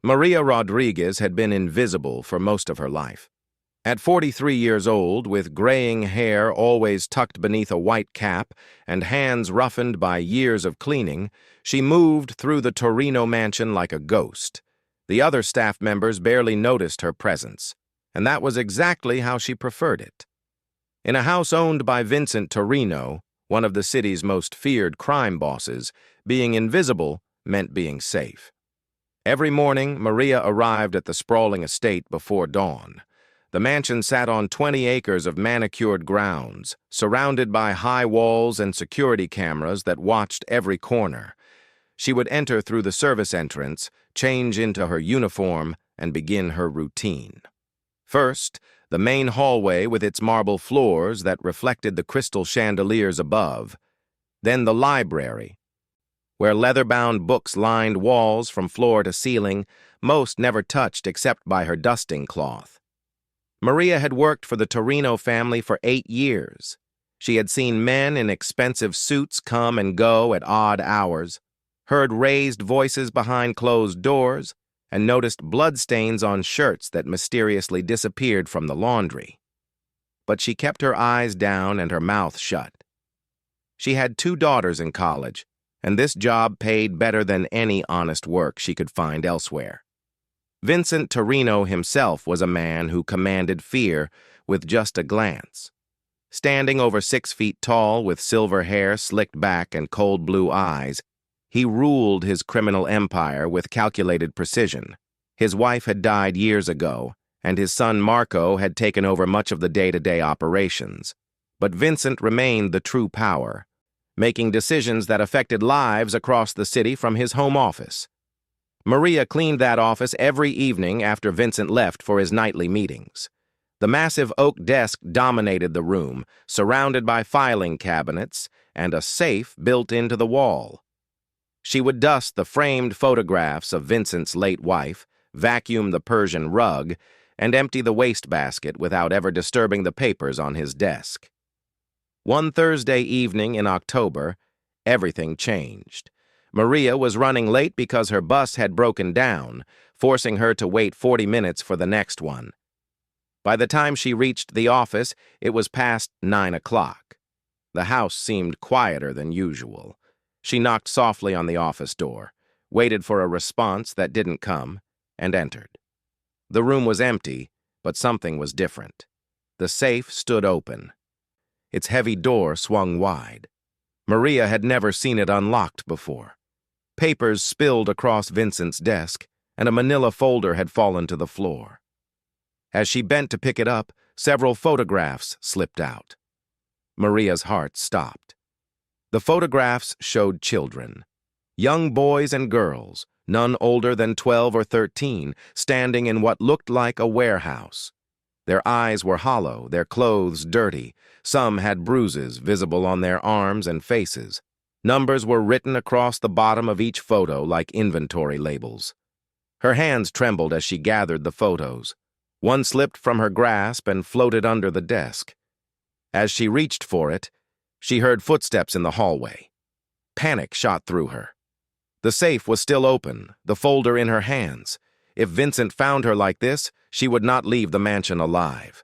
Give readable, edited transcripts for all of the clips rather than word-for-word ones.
Maria Rodriguez had been invisible for most of her life. At 43 years old, with graying hair always tucked beneath a white cap and hands roughened by years of cleaning, she moved through the Torino mansion like a ghost. The other staff members barely noticed her presence, and that was exactly how she preferred it. In a house owned by Vincent Torino, one of the city's most feared crime bosses, being invisible meant being safe. Every morning, Maria arrived at the sprawling estate before dawn. The mansion sat on 20 acres of manicured grounds, surrounded by high walls and security cameras that watched every corner. She would enter through the service entrance, change into her uniform, and begin her routine. First, the main hallway with its marble floors that reflected the crystal chandeliers above. Then the library, where leather-bound books lined walls from floor to ceiling, most never touched except by her dusting cloth. Maria had worked for the Torino family for 8 years. She had seen men in expensive suits come and go at odd hours, heard raised voices behind closed doors, and noticed bloodstains on shirts that mysteriously disappeared from the laundry. But she kept her eyes down and her mouth shut. She had 2 daughters in college, and this job paid better than any honest work she could find elsewhere. Vincent Torino himself was a man who commanded fear with just a glance. Standing over 6 feet tall with silver hair slicked back and cold blue eyes, he ruled his criminal empire with calculated precision. His wife had died years ago, and his son Marco had taken over much of the day-to-day operations. But Vincent remained the true power, making decisions that affected lives across the city from his home office. Maria cleaned that office every evening after Vincent left for his nightly meetings. The massive oak desk dominated the room, surrounded by filing cabinets and a safe built into the wall. She would dust the framed photographs of Vincent's late wife, vacuum the Persian rug, and empty the wastebasket without ever disturbing the papers on his desk. One Thursday evening in October, everything changed. Maria was running late because her bus had broken down, forcing her to wait 40 minutes for the next one. By the time she reached the office, it was past 9 o'clock. The house seemed quieter than usual. She knocked softly on the office door, waited for a response that didn't come, and entered. The room was empty, but something was different. The safe stood open. Its heavy door swung wide. Maria had never seen it unlocked before. Papers spilled across Vincent's desk, and a manila folder had fallen to the floor. As she bent to pick it up, several photographs slipped out. Maria's heart stopped. The photographs showed children, young boys and girls, none older than 12 or 13, standing in what looked like a warehouse. Their eyes were hollow, their clothes dirty. Some had bruises visible on their arms and faces. Numbers were written across the bottom of each photo like inventory labels. Her hands trembled as she gathered the photos. One slipped from her grasp and floated under the desk. As she reached for it, she heard footsteps in the hallway. Panic shot through her. The safe was still open, the folder in her hands. If Vincent found her like this, she would not leave the mansion alive.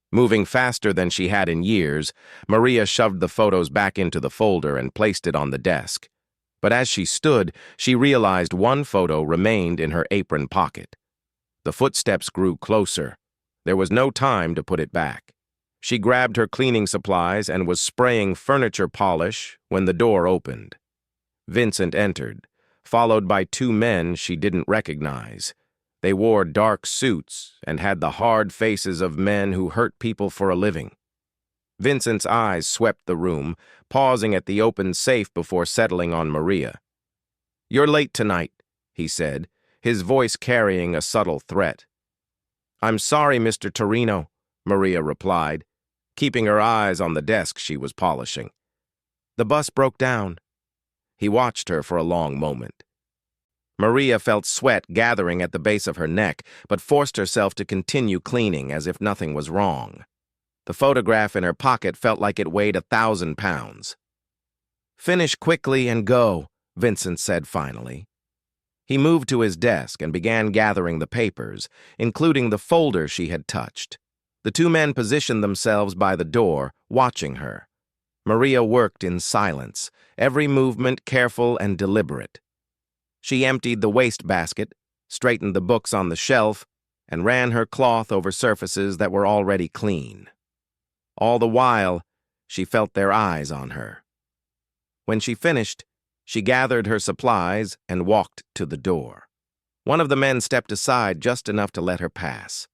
Moving faster than she had in years, Maria shoved the photos back into the folder and placed it on the desk. But as she stood, she realized one photo remained in her apron pocket. The footsteps grew closer. There was no time to put it back. She grabbed her cleaning supplies and was spraying furniture polish when the door opened. Vincent entered, followed by 2 men she didn't recognize. They wore dark suits and had the hard faces of men who hurt people for a living. Vincent's eyes swept the room, pausing at the open safe before settling on Maria. "You're late tonight," he said, his voice carrying a subtle threat. "I'm sorry, Mr. Torino," Maria replied, keeping her eyes on the desk she was polishing. "The bus broke down." He watched her for a long moment. Maria felt sweat gathering at the base of her neck, but forced herself to continue cleaning as if nothing was wrong. The photograph in her pocket felt like it weighed 1,000 pounds. "Finish quickly and go," Vincent said finally. He moved to his desk and began gathering the papers, including the folder she had touched. The two men positioned themselves by the door, watching her. Maria worked in silence, every movement careful and deliberate. She emptied the wastebasket, straightened the books on the shelf, and ran her cloth over surfaces that were already clean. All the while, she felt their eyes on her. When she finished, she gathered her supplies and walked to the door. One of the men stepped aside just enough to let her pass.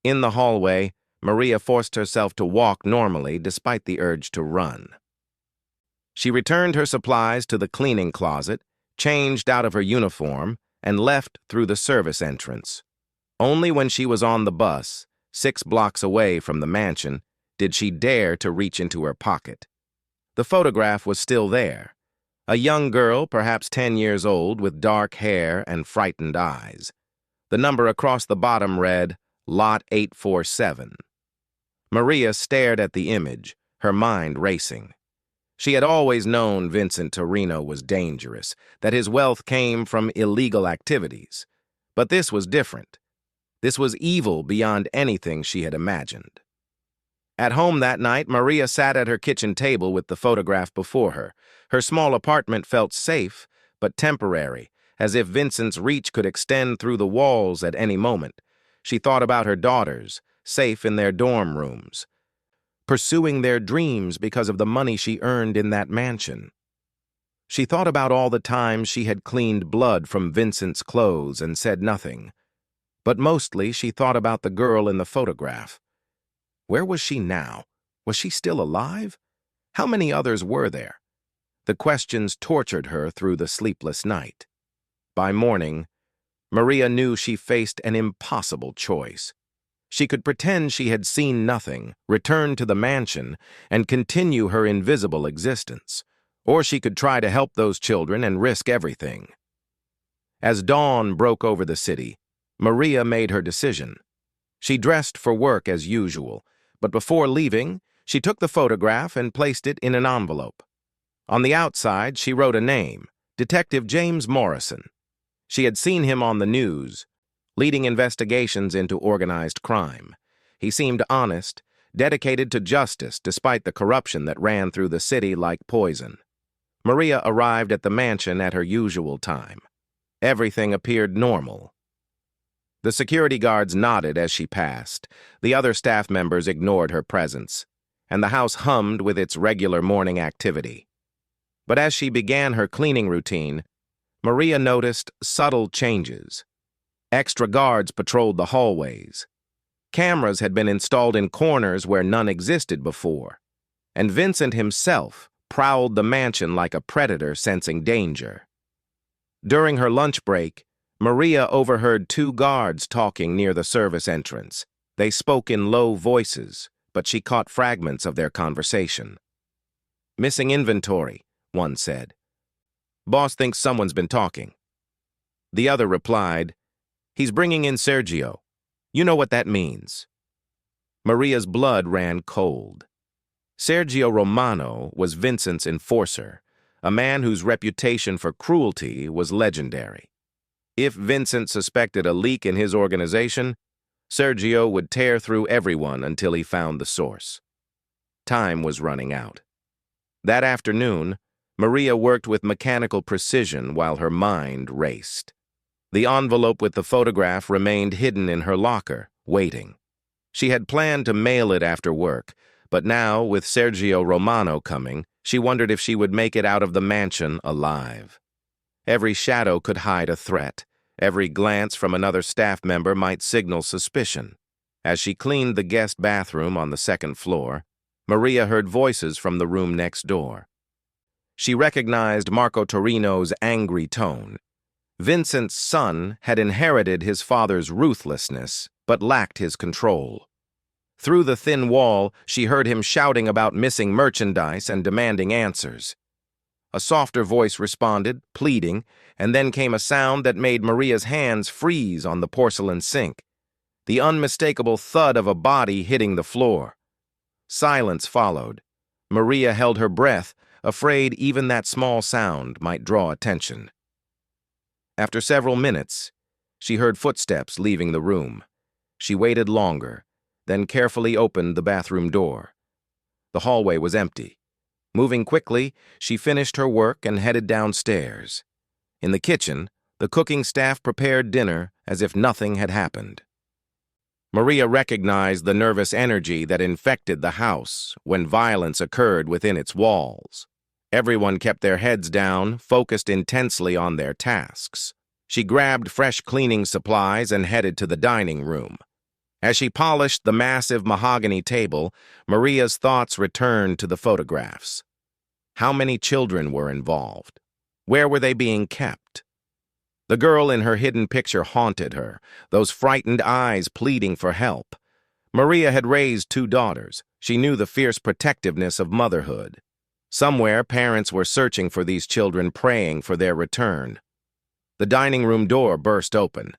In the hallway, Maria forced herself to walk normally despite the urge to run. She returned her supplies to the cleaning closet, changed out of her uniform, and left through the service entrance. Only when she was on the bus, 6 blocks away from the mansion, did she dare to reach into her pocket. The photograph was still there. A young girl, perhaps 10 years old, with dark hair and frightened eyes. The number across the bottom read, Lot 847. Maria stared at the image, her mind racing. She had always known Vincent Torino was dangerous, that his wealth came from illegal activities. But this was different. This was evil beyond anything she had imagined. At home that night, Maria sat at her kitchen table with the photograph before her. Her small apartment felt safe, but temporary, as if Vincent's reach could extend through the walls at any moment. She thought about her daughters, safe in their dorm rooms, pursuing their dreams because of the money she earned in that mansion. She thought about all the times she had cleaned blood from Vincent's clothes and said nothing. But mostly she thought about the girl in the photograph. Where was she now? Was she still alive? How many others were there? The questions tortured her through the sleepless night. By morning, Maria knew she faced an impossible choice. She could pretend she had seen nothing, return to the mansion, and continue her invisible existence. Or she could try to help those children and risk everything. As dawn broke over the city, Maria made her decision. She dressed for work as usual, but before leaving, she took the photograph and placed it in an envelope. On the outside, she wrote a name, Detective James Morrison. She had seen him on the news, leading investigations into organized crime. He seemed honest, dedicated to justice despite the corruption that ran through the city like poison. Maria arrived at the mansion at her usual time. Everything appeared normal. The security guards nodded as she passed. The other staff members ignored her presence, and the house hummed with its regular morning activity. But as she began her cleaning routine, Maria noticed subtle changes. Extra guards patrolled the hallways. Cameras had been installed in corners where none existed before, and Vincent himself prowled the mansion like a predator sensing danger. During her lunch break, Maria overheard 2 guards talking near the service entrance. They spoke in low voices, but she caught fragments of their conversation. "Missing inventory," one said. "Boss thinks someone's been talking." The other replied, "He's bringing in Sergio. You know what that means." Maria's blood ran cold. Sergio Romano was Vincent's enforcer, a man whose reputation for cruelty was legendary. If Vincent suspected a leak in his organization, Sergio would tear through everyone until he found the source. Time was running out. That afternoon, Maria worked with mechanical precision while her mind raced. The envelope with the photograph remained hidden in her locker, waiting. She had planned to mail it after work, but now, with Sergio Romano coming, she wondered if she would make it out of the mansion alive. Every shadow could hide a threat. Every glance from another staff member might signal suspicion. As she cleaned the guest bathroom on the 2nd floor, Maria heard voices from the room next door. She recognized Marco Torino's angry tone. Vincent's son had inherited his father's ruthlessness, but lacked his control. Through the thin wall, she heard him shouting about missing merchandise and demanding answers. A softer voice responded, pleading, and then came a sound that made Maria's hands freeze on the porcelain sink. The unmistakable thud of a body hitting the floor. Silence followed. Maria held her breath, afraid even that small sound might draw attention. After several minutes, she heard footsteps leaving the room. She waited longer, then carefully opened the bathroom door. The hallway was empty. Moving quickly, she finished her work and headed downstairs. In the kitchen, the cooking staff prepared dinner as if nothing had happened. Maria recognized the nervous energy that infected the house when violence occurred within its walls. Everyone kept their heads down, focused intensely on their tasks. She grabbed fresh cleaning supplies and headed to the dining room. As she polished the massive mahogany table, Maria's thoughts returned to the photographs. How many children were involved? Where were they being kept? The girl in her hidden picture haunted her, those frightened eyes pleading for help. Maria had raised 2 daughters. She knew the fierce protectiveness of motherhood. Somewhere, parents were searching for these children, praying for their return. The dining room door burst open.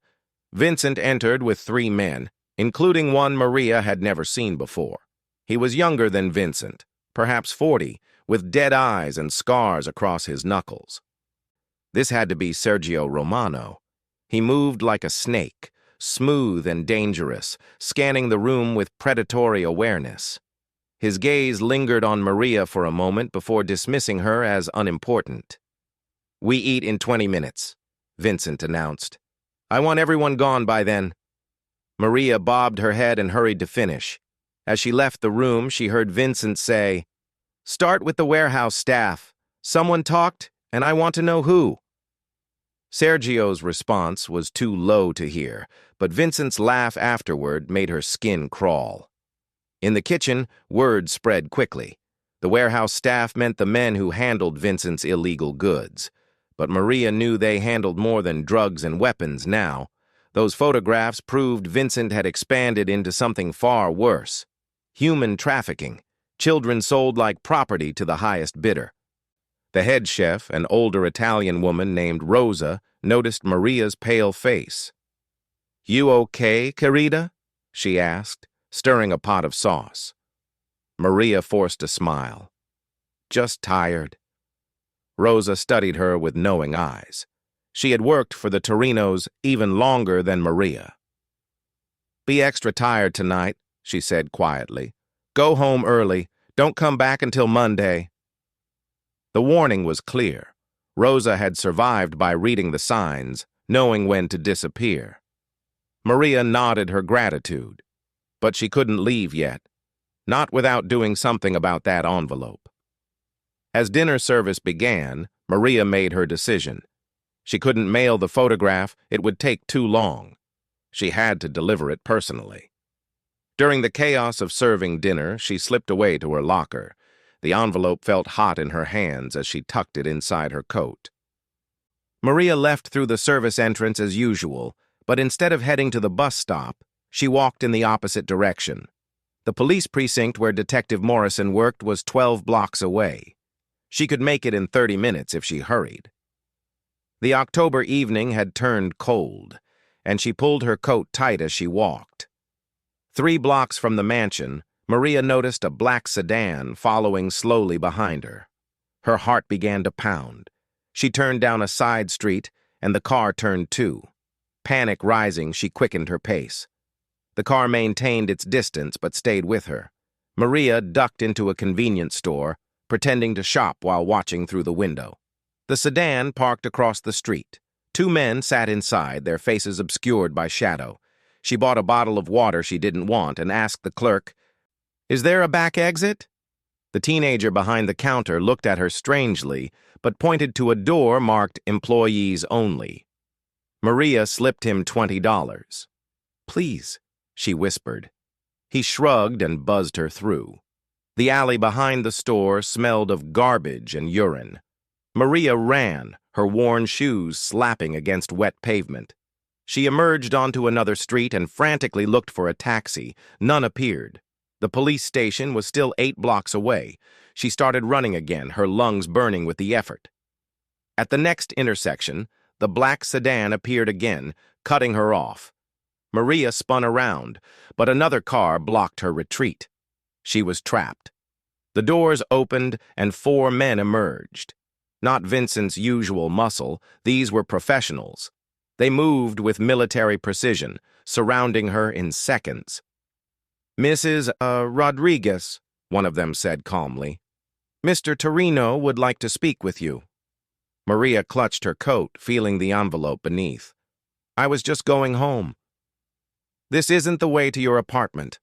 Vincent entered with 3 men, including one Maria had never seen before. He was younger than Vincent, perhaps 40, with dead eyes and scars across his knuckles. This had to be Sergio Romano. He moved like a snake, smooth and dangerous, scanning the room with predatory awareness. His gaze lingered on Maria for a moment before dismissing her as unimportant. "We eat in 20 minutes, Vincent announced. "I want everyone gone by then." Maria bobbed her head and hurried to finish. As she left the room, she heard Vincent say, "Start with the warehouse staff. Someone talked, and I want to know who." Sergio's response was too low to hear, but Vincent's laugh afterward made her skin crawl. In the kitchen, word spread quickly. The warehouse staff meant the men who handled Vincent's illegal goods. But Maria knew they handled more than drugs and weapons now. Those photographs proved Vincent had expanded into something far worse. Human trafficking, children sold like property to the highest bidder. The head chef, an older Italian woman named Rosa, noticed Maria's pale face. "You okay, querida?" she asked, stirring a pot of sauce. Maria forced a smile. "Just tired." Rosa studied her with knowing eyes. She had worked for the Torinos even longer than Maria. "Be extra tired tonight," she said quietly. "Go home early. Don't come back until Monday." The warning was clear. Rosa had survived by reading the signs, knowing when to disappear. Maria nodded her gratitude, but she couldn't leave yet, not without doing something about that envelope. As dinner service began, Maria made her decision. She couldn't mail the photograph, it would take too long. She had to deliver it personally. During the chaos of serving dinner, she slipped away to her locker. The envelope felt hot in her hands as she tucked it inside her coat. Maria left through the service entrance as usual, but instead of heading to the bus stop, she walked in the opposite direction. The police precinct where Detective Morrison worked was 12 blocks away. She could make it in 30 minutes if she hurried. The October evening had turned cold, and she pulled her coat tight as she walked. 3 blocks from the mansion, Maria noticed a black sedan following slowly behind her. Her heart began to pound. She turned down a side street, and the car turned too. Panic rising, she quickened her pace. The car maintained its distance but stayed with her. Maria ducked into a convenience store, pretending to shop while watching through the window. The sedan parked across the street. 2 men sat inside, their faces obscured by shadow. She bought a bottle of water she didn't want and asked the clerk, "Is there a back exit?" The teenager behind the counter looked at her strangely, but pointed to a door marked "Employees Only." Maria slipped him $20. "Please," she whispered. He shrugged and buzzed her through. The alley behind the store smelled of garbage and urine. Maria ran, her worn shoes slapping against wet pavement. She emerged onto another street and frantically looked for a taxi. None appeared. The police station was still 8 blocks away. She started running again, her lungs burning with the effort. At the next intersection, the black sedan appeared again, cutting her off. Maria spun around, but another car blocked her retreat. She was trapped. The doors opened and 4 men emerged. Not Vincent's usual muscle, these were professionals. They moved with military precision, surrounding her in seconds. "Mrs. Rodriguez," one of them said calmly. "Mr. Torino would like to speak with you." Maria clutched her coat, feeling the envelope beneath. "I was just going home." "This isn't the way to your apartment."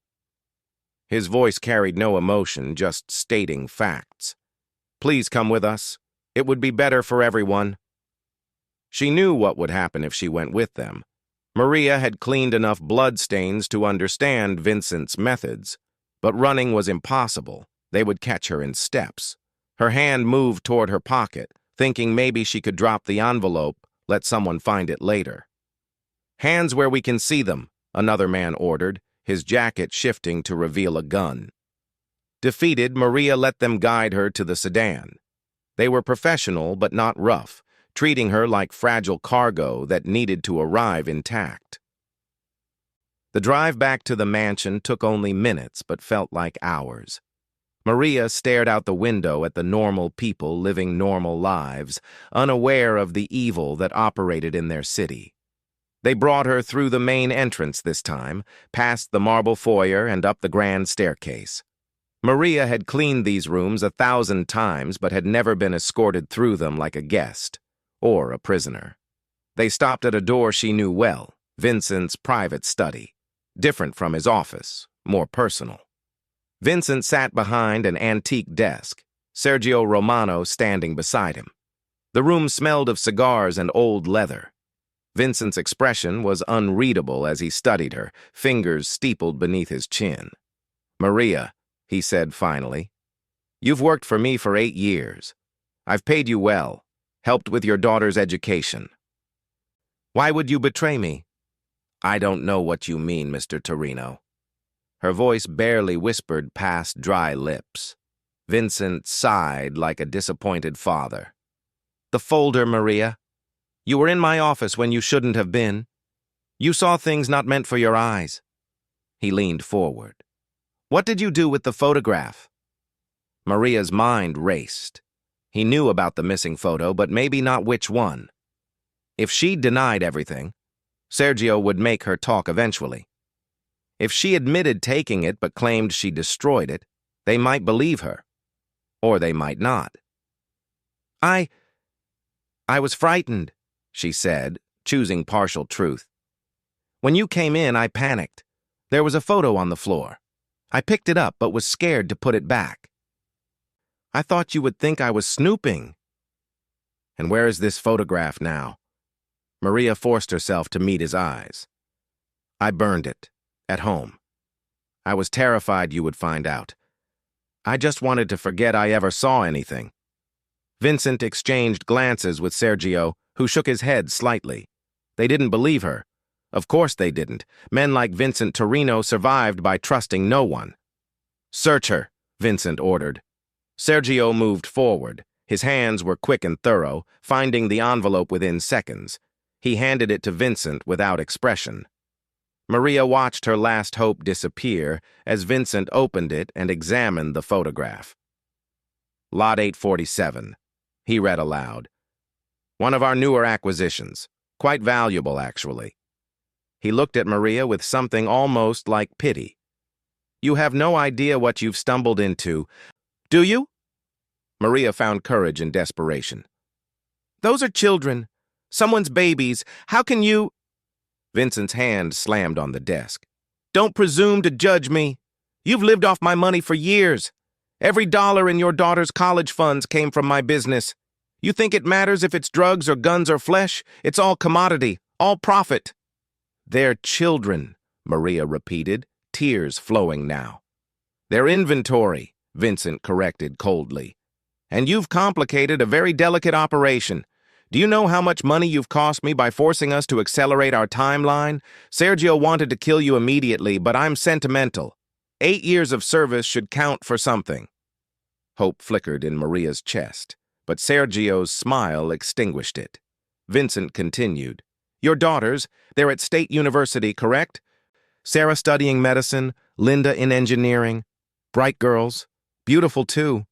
His voice carried no emotion, just stating facts. "Please come with us. It would be better for everyone." She knew what would happen if she went with them. Maria had cleaned enough bloodstains to understand Vincent's methods, but running was impossible. They would catch her in steps. Her hand moved toward her pocket, thinking maybe she could drop the envelope, let someone find it later. "Hands where we can see them," another man ordered, his jacket shifting to reveal a gun. Defeated, Maria let them guide her to the sedan. They were professional but not rough, treating her like fragile cargo that needed to arrive intact. The drive back to the mansion took only minutes but felt like hours. Maria stared out the window at the normal people living normal lives, unaware of the evil that operated in their city. They brought her through the main entrance this time, past the marble foyer and up the grand staircase. Maria had cleaned these rooms 1,000 times but had never been escorted through them like a guest or a prisoner. They stopped at a door she knew well, Vincent's private study, different from his office, more personal. Vincent sat behind an antique desk, Sergio Romano standing beside him. The room smelled of cigars and old leather. Vincent's expression was unreadable as he studied her, fingers steepled beneath his chin. "Maria," he said finally, "you've worked for me for 8 years. I've paid you well, helped with your daughter's education. Why would you betray me?" "I don't know what you mean, Mr. Torino." Her voice barely whispered past dry lips. Vincent sighed like a disappointed father. "The folder, Maria. You were in my office when you shouldn't have been. You saw things not meant for your eyes." He leaned forward. "What did you do with the photograph?" Maria's mind raced. He knew about the missing photo, but maybe not which one. If she denied everything, Sergio would make her talk eventually. If she admitted taking it but claimed she destroyed it, they might believe her. Or they might not. I was frightened," she said, choosing partial truth. "When you came in, I panicked. There was a photo on the floor. I picked it up but was scared to put it back. I thought you would think I was snooping." "And where is this photograph now?" Maria forced herself to meet his eyes. "I burned it. At home. I was terrified you would find out. I just wanted to forget I ever saw anything." Vincent exchanged glances with Sergio, who shook his head slightly. They didn't believe her. Of course they didn't. Men like Vincent Torino survived by trusting no one. "Search her," Vincent ordered. Sergio moved forward. His hands were quick and thorough, finding the envelope within seconds. He handed it to Vincent without expression. Maria watched her last hope disappear as Vincent opened it and examined the photograph. "Lot 847, he read aloud. "One of our newer acquisitions. Quite valuable, actually." He looked at Maria with something almost like pity. "You have no idea what you've stumbled into, do you?" Maria found courage in desperation. "Those are children. Someone's babies. How can you—" Vincent's hand slammed on the desk. "Don't presume to judge me. You've lived off my money for years. Every dollar in your daughter's college funds came from my business. You think it matters if it's drugs or guns or flesh? It's all commodity, all profit." "They're children," Maria repeated, tears flowing now. "They're inventory," Vincent corrected coldly. "And you've complicated a very delicate operation. Do you know how much money you've cost me by forcing us to accelerate our timeline? Sergio wanted to kill you immediately, but I'm sentimental. 8 years of service should count for something." Hope flickered in Maria's chest, but Sergio's smile extinguished it. Vincent continued. "Your daughters, they're at State University, correct? Sarah studying medicine, Linda in engineering. Bright girls. Beautiful, too."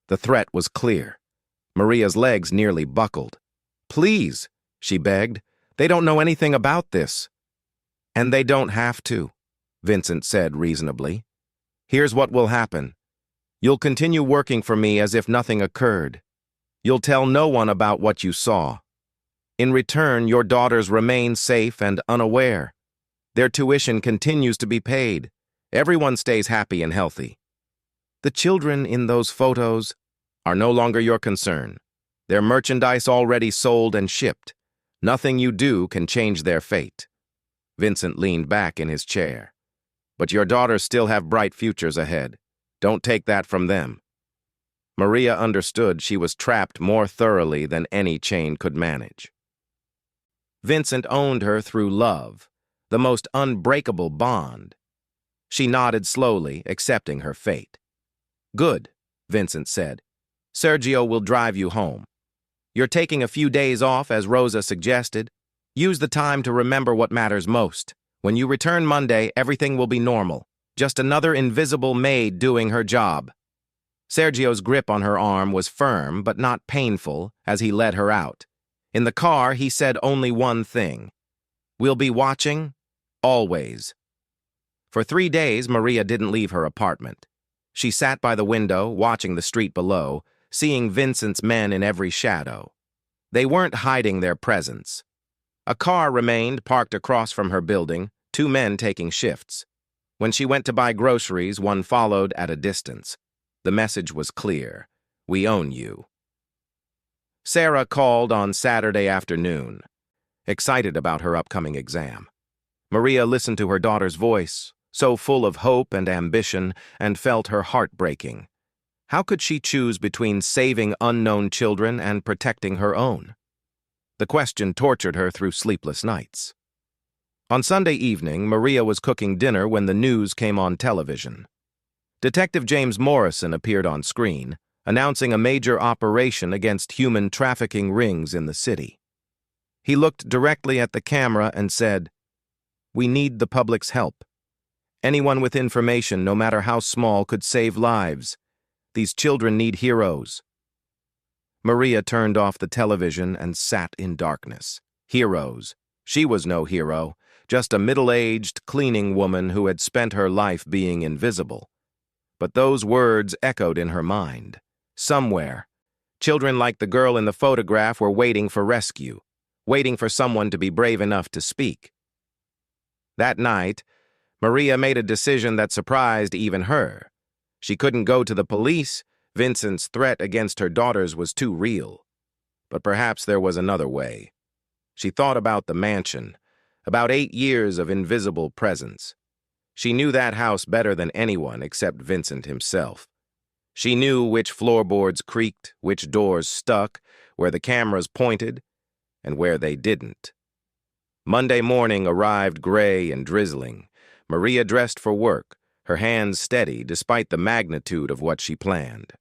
The threat was clear. Maria's legs nearly buckled. "Please," she begged. "They don't know anything about this." "And they don't have to," Vincent said reasonably. "Here's what will happen. You'll continue working for me as if nothing occurred. You'll tell no one about what you saw. In return, your daughters remain safe and unaware. Their tuition continues to be paid. Everyone stays happy and healthy. The children in those photos are no longer your concern. Their merchandise already sold and shipped. Nothing you do can change their fate." Vincent leaned back in his chair. "But your daughters still have bright futures ahead. Don't take that from them." Maria understood she was trapped more thoroughly than any chain could manage. Vincent owned her through love, the most unbreakable bond. She nodded slowly, accepting her fate. "Good," Vincent said. "Sergio will drive you home. You're taking a few days off, as Rosa suggested. Use the time to remember what matters most. When you return Monday, everything will be normal. Just another invisible maid doing her job." Sergio's grip on her arm was firm but not painful as he led her out. In the car, he said only one thing: "We'll be watching, always." For 3 days, Maria didn't leave her apartment. She sat by the window, watching the street below, seeing Vincent's men in every shadow. They weren't hiding their presence. A car remained parked across from her building, 2 men taking shifts. When she went to buy groceries, one followed at a distance. The message was clear: "We own you." Sarah called on Saturday afternoon, excited about her upcoming exam. Maria listened to her daughter's voice, so full of hope and ambition, and felt her heart breaking. How could she choose between saving unknown children and protecting her own? The question tortured her through sleepless nights. On Sunday evening, Maria was cooking dinner when the news came on television. Detective James Morrison appeared on screen, announcing a major operation against human trafficking rings in the city. He looked directly at the camera and said, "We need the public's help. Anyone with information, no matter how small, could save lives. These children need heroes." Maria turned off the television and sat in darkness. Heroes. She was no hero, just a middle-aged cleaning woman who had spent her life being invisible. But those words echoed in her mind. Somewhere, children like the girl in the photograph were waiting for rescue, waiting for someone to be brave enough to speak. That night, Maria made a decision that surprised even her. She couldn't go to the police. Vincent's threat against her daughters was too real. But perhaps there was another way. She thought about the mansion, about 8 years of invisible presence. She knew that house better than anyone except Vincent himself. She knew which floorboards creaked, which doors stuck, where the cameras pointed, and where they didn't. Monday morning arrived gray and drizzling. Maria dressed for work, her hands steady despite the magnitude of what she planned.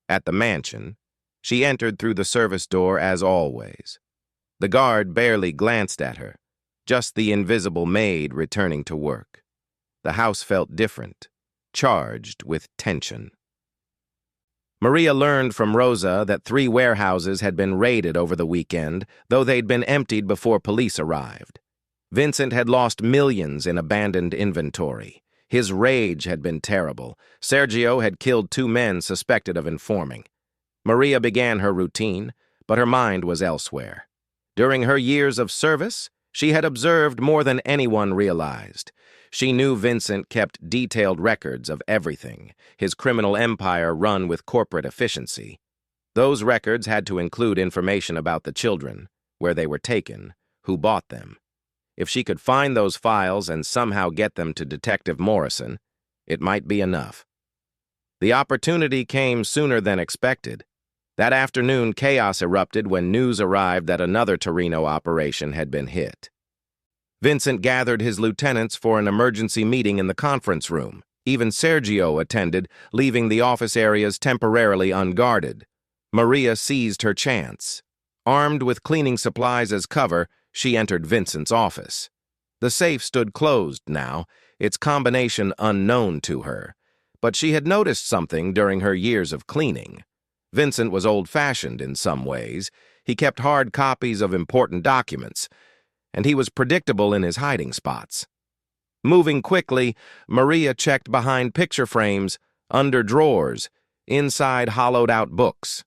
At the mansion, she entered through the service door as always. The guard barely glanced at her, just the invisible maid returning to work. The house felt different, charged with tension. Maria learned from Rosa that 3 warehouses had been raided over the weekend, though they'd been emptied before police arrived. Vincent had lost millions in abandoned inventory. His rage had been terrible. Sergio had killed 2 men suspected of informing. Maria began her routine, but her mind was elsewhere. During her years of service, she had observed more than anyone realized. She knew Vincent kept detailed records of everything, his criminal empire run with corporate efficiency. Those records had to include information about the children, where they were taken, who bought them. If she could find those files and somehow get them to Detective Morrison, it might be enough. The opportunity came sooner than expected. That afternoon, chaos erupted when news arrived that another Torino operation had been hit. Vincent gathered his lieutenants for an emergency meeting in the conference room. Even Sergio attended, leaving the office areas temporarily unguarded. Maria seized her chance. Armed with cleaning supplies as cover, she entered Vincent's office. The safe stood closed now, its combination unknown to her. But she had noticed something during her years of cleaning. Vincent was old-fashioned in some ways. He kept hard copies of important documents, and he was predictable in his hiding spots. Moving quickly, Maria checked behind picture frames, under drawers, inside hollowed-out books.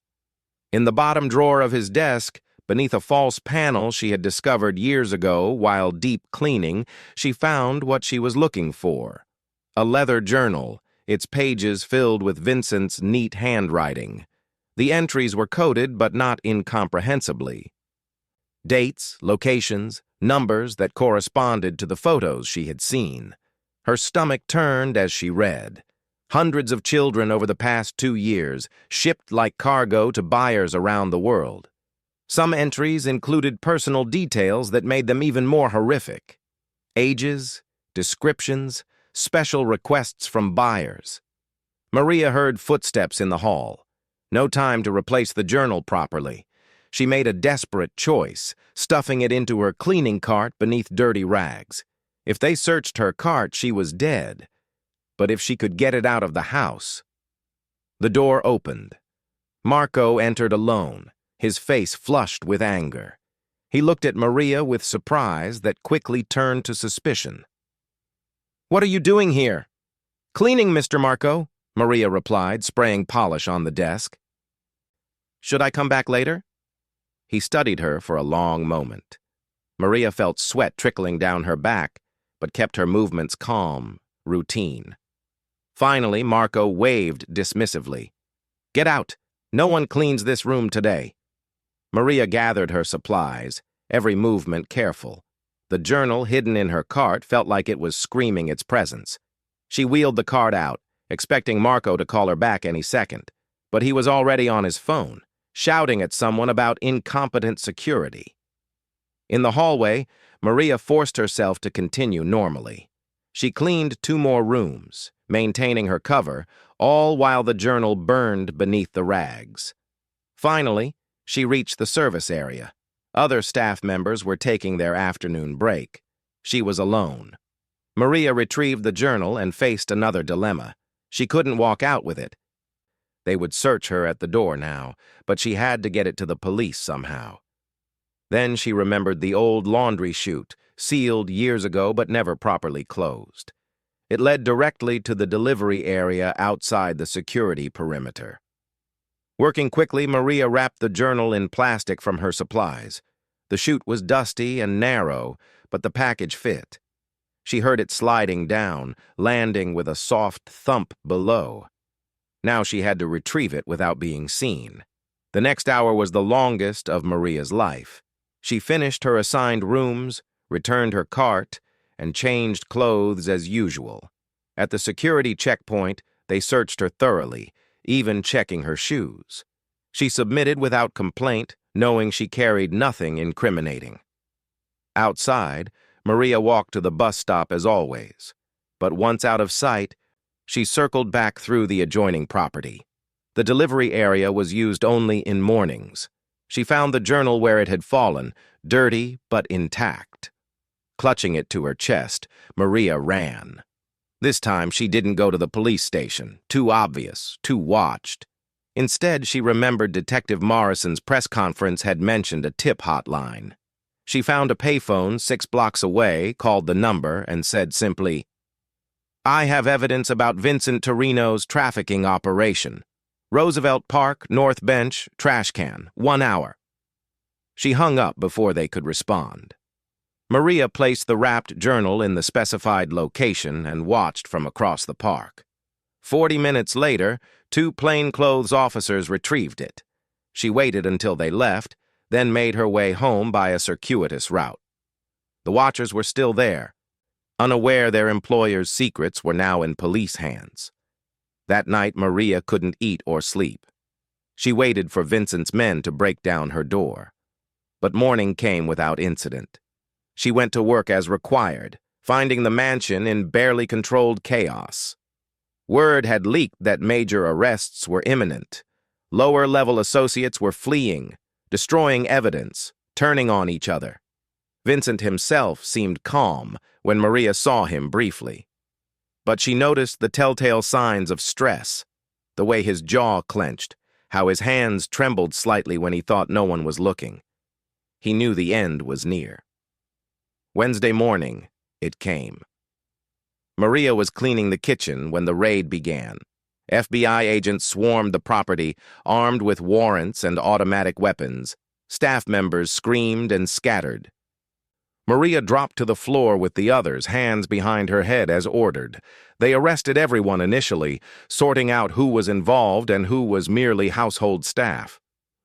In the bottom drawer of his desk, beneath a false panel she had discovered years ago while deep cleaning, she found what she was looking for: a leather journal, its pages filled with Vincent's neat handwriting. The entries were coded, but not incomprehensibly. Dates, locations, numbers that corresponded to the photos she had seen. Her stomach turned as she read. Hundreds of children over the past 2 years, shipped like cargo to buyers around the world. Some entries included personal details that made them even more horrific. Ages, descriptions, special requests from buyers. Maria heard footsteps in the hall. No time to replace the journal properly. She made a desperate choice, stuffing it into her cleaning cart beneath dirty rags. If they searched her cart, she was dead. But if she could get it out of the house... The door opened. Marco entered alone, his face flushed with anger. He looked at Maria with surprise that quickly turned to suspicion. "What are you doing here?" "Cleaning, Mr. Marco," Maria replied, spraying polish on the desk. "Should I come back later?" He studied her for a long moment. Maria felt sweat trickling down her back, but kept her movements calm, routine. Finally, Marco waved dismissively. "Get out. No one cleans this room today." Maria gathered her supplies, every movement careful. The journal hidden in her cart felt like it was screaming its presence. She wheeled the cart out, expecting Marco to call her back any second, but he was already on his phone, shouting at someone about incompetent security. In the hallway, Maria forced herself to continue normally. She cleaned 2 more rooms, maintaining her cover, all while the journal burned beneath the rags. Finally, she reached the service area. Other staff members were taking their afternoon break. She was alone. Maria retrieved the journal and faced another dilemma. She couldn't walk out with it. They would search her at the door now, but she had to get it to the police somehow. Then she remembered the old laundry chute, sealed years ago but never properly closed. It led directly to the delivery area outside the security perimeter. Working quickly, Maria wrapped the journal in plastic from her supplies. The chute was dusty and narrow, but the package fit. She heard it sliding down, landing with a soft thump below. Now she had to retrieve it without being seen. The next hour was the longest of Maria's life. She finished her assigned rooms, returned her cart, and changed clothes as usual. At the security checkpoint, they searched her thoroughly, even checking her shoes. She submitted without complaint, knowing she carried nothing incriminating. Outside, Maria walked to the bus stop as always, but once out of sight, she circled back through the adjoining property. The delivery area was used only in mornings. She found the journal where it had fallen, dirty but intact. Clutching it to her chest, Maria ran. This time she didn't go to the police station, too obvious, too watched. Instead, she remembered Detective Morrison's press conference had mentioned a tip hotline. She found a payphone 6 blocks away, called the number, and said simply, "I have evidence about Vincent Torino's trafficking operation. Roosevelt Park, North Bench, trash can, 1 hour." She hung up before they could respond. Maria placed the wrapped journal in the specified location and watched from across the park. 40 minutes later, 2 plainclothes officers retrieved it. She waited until they left, then made her way home by a circuitous route. The watchers were still there, unaware their employer's secrets were now in police hands. That night, Maria couldn't eat or sleep. She waited for Vincent's men to break down her door. But morning came without incident. She went to work as required, finding the mansion in barely controlled chaos. Word had leaked that major arrests were imminent. Lower-level associates were fleeing, destroying evidence, turning on each other. Vincent himself seemed calm when Maria saw him briefly. But she noticed the telltale signs of stress, the way his jaw clenched, how his hands trembled slightly when he thought no one was looking. He knew the end was near. Wednesday morning, it came. Maria was cleaning the kitchen when the raid began. FBI agents swarmed the property, armed with warrants and automatic weapons. Staff members screamed and scattered. Maria dropped to the floor with the others, hands behind her head as ordered. They arrested everyone initially, sorting out who was involved and who was merely household staff.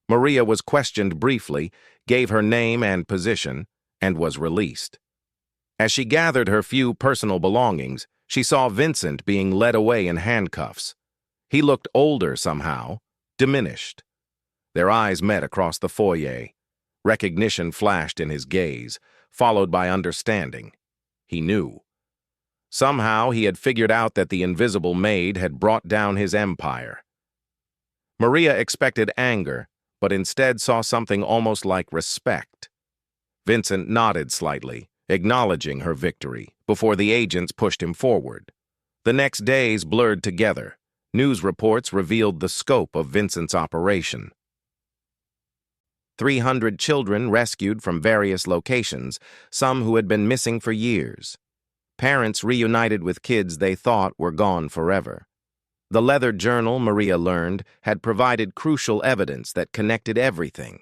Maria was questioned briefly, gave her name and position, and was released. As she gathered her few personal belongings, she saw Vincent being led away in handcuffs. He looked older somehow, diminished. Their eyes met across the foyer. Recognition flashed in his gaze, followed by understanding. He knew. Somehow he had figured out that the invisible Maid had brought down his empire. Maria expected anger, but instead saw something almost like respect. Vincent nodded slightly, acknowledging her victory, before the agents pushed him forward. The next days blurred together. News reports revealed the scope of Vincent's operation. 300 children rescued from various locations, some who had been missing for years. Parents reunited with kids they thought were gone forever. The leather journal, Maria learned, had provided crucial evidence that connected everything.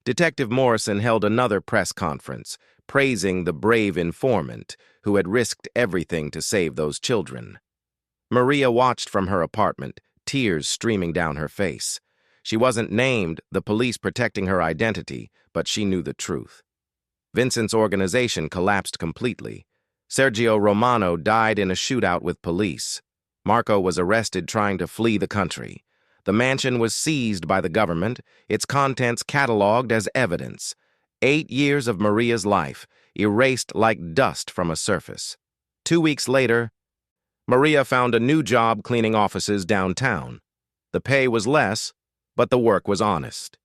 Detective Morrison held another press conference, praising the brave informant who had risked everything to save those children. Maria watched from her apartment, tears streaming down her face. She wasn't named, the police protecting her identity, but she knew the truth. Vincent's organization collapsed completely. Sergio Romano died in a shootout with police. Marco was arrested trying to flee the country. The mansion was seized by the government, its contents cataloged as evidence. 8 years of Maria's life, erased like dust from a surface. 2 weeks later, Maria found a new job cleaning offices downtown. The pay was less, but the work was honest.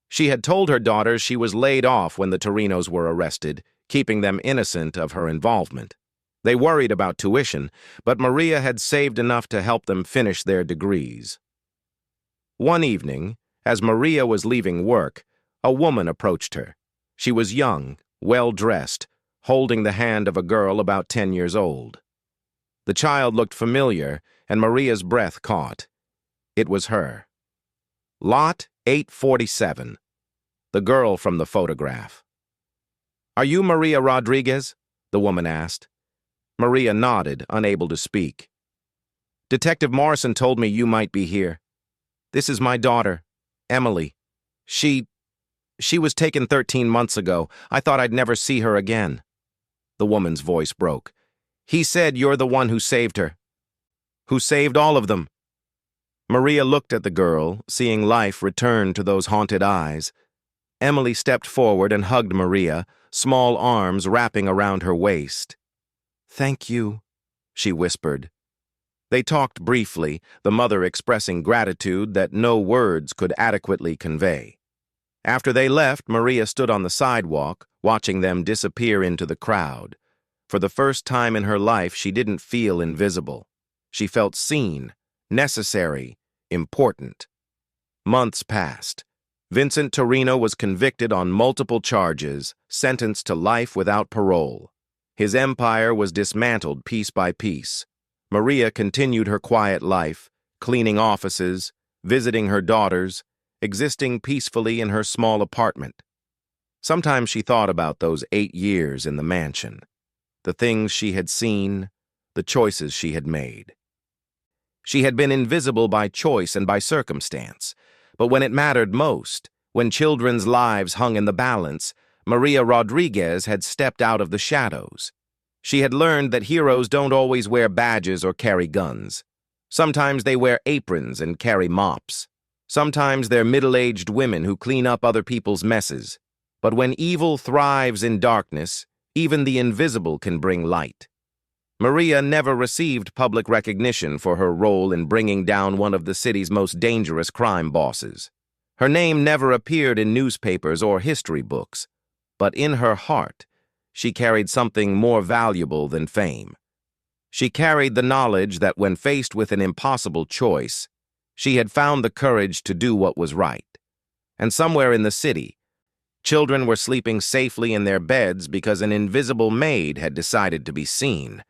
She had told her daughters she was laid off when the Torinos were arrested, keeping them innocent of her involvement. They worried about tuition, but Maria had saved enough to help them finish their degrees. One evening, as Maria was leaving work, a woman approached her. She was young, well-dressed, holding the hand of a girl about 10 years old. The child looked familiar, and Maria's breath caught. It was her. Lot 847, the girl from the photograph. "Are you Maria Rodriguez?" the woman asked. Maria nodded, unable to speak. "Detective Morrison told me you might be here. This is my daughter, Emily. She was taken 13 months ago. I thought I'd never see her again." The woman's voice broke. "He said you're the one who saved her." "Who saved all of them?" Maria looked at the girl, seeing life return to those haunted eyes. Emily stepped forward and hugged Maria, small arms wrapping around her waist. "Thank you," she whispered. They talked briefly, the mother expressing gratitude that no words could adequately convey. After they left, Maria stood on the sidewalk, watching them disappear into the crowd. For the first time in her life, she didn't feel invisible. She felt seen, necessary, important. Months passed. Vincent Torino was convicted on multiple charges, sentenced to life without parole. His empire was dismantled piece by piece. Maria continued her quiet life, cleaning offices, visiting her daughters, existing peacefully in her small apartment. Sometimes she thought about those 8 years in the mansion, the things she had seen, the choices she had made. She had been invisible by choice and by circumstance, but when it mattered most, when children's lives hung in the balance, Maria Rodriguez had stepped out of the shadows. She had learned that heroes don't always wear badges or carry guns. Sometimes they wear aprons and carry mops. Sometimes they're middle-aged women who clean up other people's messes. But when evil thrives in darkness, even the invisible can bring light. Maria never received public recognition for her role in bringing down one of the city's most dangerous crime bosses. Her name never appeared in newspapers or history books, but in her heart, she carried something more valuable than fame. She carried the knowledge that when faced with an impossible choice, She had found the courage to do what was right. And somewhere in the city, children were sleeping safely in their beds because an invisible maid had decided to be seen.